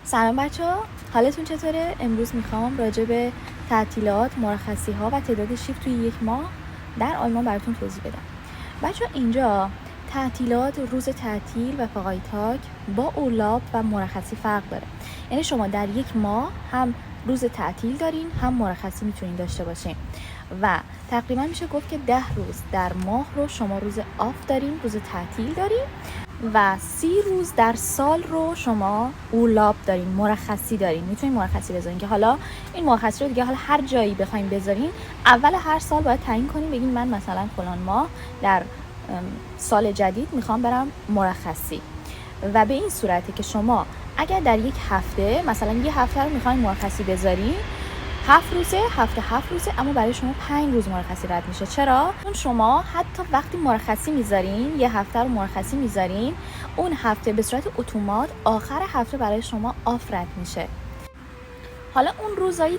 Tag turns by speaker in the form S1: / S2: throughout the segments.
S1: سلام بچه‌ها، حالتون چطوره؟ امروز میخوام راجع به تعطیلات، مرخصی‌ها و تعداد شیفت توی یک ماه در آلمان براتون توضیح بدم. بچه‌ها اینجا تعطیلات، روز تعطیل و فقایتاک با اورلاب و مرخصی فرق داره. یعنی شما در یک ماه هم روز تعطیل دارین هم مرخصی میتونین داشته باشین و تقریبا میشه گفت که 10 روز در ماه رو شما روز آف دارین، روز تعطیل دارین و 30 روز در سال رو شما اورلاب دارین، مرخصی دارین. میتونین مرخصی بذارین که حالا این مرخصی رو دیگه حالا هر جایی بخواین بذارین، اول هر سال باید تعیین کنین، بگین من مثلا فلان ماه در سال جدید میخوام برم مرخصی. و به این صورته که شما اگر در یک هفته مثلا یه هفته رو میخواین مرخصی بذارین، 7 روزه، اما برای شما 5 روز مرخصی رد میشه. چرا؟ چون شما حتی وقتی مرخصی میذارین، یه هفته رو مرخصی میذارین، اون هفته به صورت اتومات آخر هفته برای شما آف رد میشه. حالا اون روزایی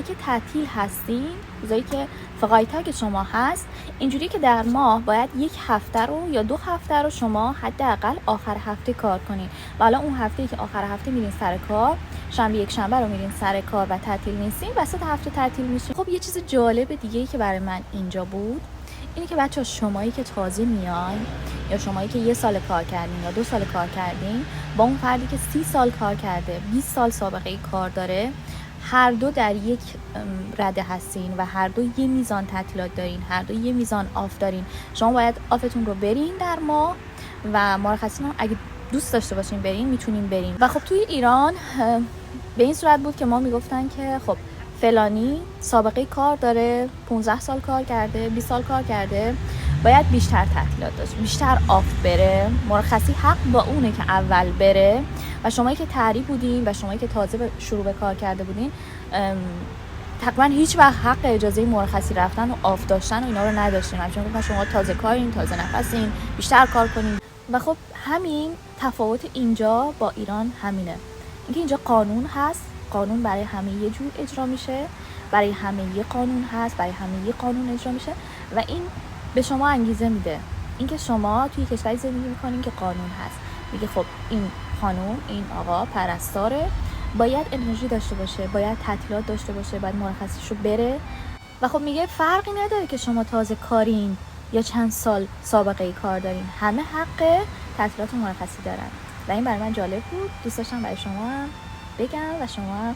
S1: که تعطیل هستین، روزایی که فقایتاک شما هست، اینجوری که در ماه باید یک هفته رو یا 2 هفته رو شما حداقل آخر هفته کار کنین. و حالا اون هفته‌ای که آخر هفته میرین سر کار، شنبه یک شنبه رو میرین سر کار و تعطیل نیستین، وسط هفته تعطیل میشین. خب یه چیز جالب دیگه‌ای که برای من اینجا بود اینه که بچه‌ها شمایی که تازه میاین یا شمایی که 1 سال کار کردین یا 2 سال کار کردین با اون فردی که 30 سال کار کرده، 20 سال سابقه کار داره، هر دو در یک رده هستین و هر دو یه میزان تعطیلات دارین، هر دو یه میزان آف دارین. شما باید آفتون رو برین در ماه و مرخصی هم اگه دوست داشته باشین برین میتونین برین. و خب توی ایران به این صورت بود که ما میگفتن که خب فلانی سابقه کار داره، 15 سال کار کرده، 20 سال کار کرده، باید بیشتر تعطیلات داشت، بیشتر آف بره، مرخصی حق با اونه که اول بره. و شمایی که طرحی بودین و شمایی که تازه شروع به کار کرده بودین تقریبا هیچ وقت حق اجازه مرخصی رفتن و آف داشتن و اینا رو نداشتین، چون گفتن شما تازه کارین، تازه نفسین، بیشتر کار کنین. و خب همین تفاوت اینجا با ایران همینه، اینکه اینجا قانون هست، قانون برای همه یه جور اجرا میشه، برای همه یه قانون هست، برای همه یه قانون اجرا میشه و این به شما انگیزه میده اینکه شما توی کشوری زندگی میکنین که قانون هست. میگه خب این خانم، این آقا پرستاره، باید انرژی داشته باشه، باید تعطیلات داشته باشه، باید مرخصیشو بره. و خب میگه فرقی نداره که شما تازه کارین یا چند سال سابقه کار دارین، همه حق تعطیلات و مرخصی دارن. و این برای من جالب بود، دوست داشتم برای شما بگم و شما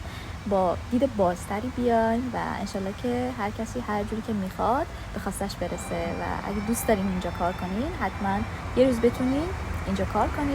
S1: با دید بازتری بیاین و انشالله که هر کسی هر جوری که میخواد به خواستش برسه. و اگه دوست دارین اینجا کار کنین، حتما یه روز بتونین اینجا کار کنین.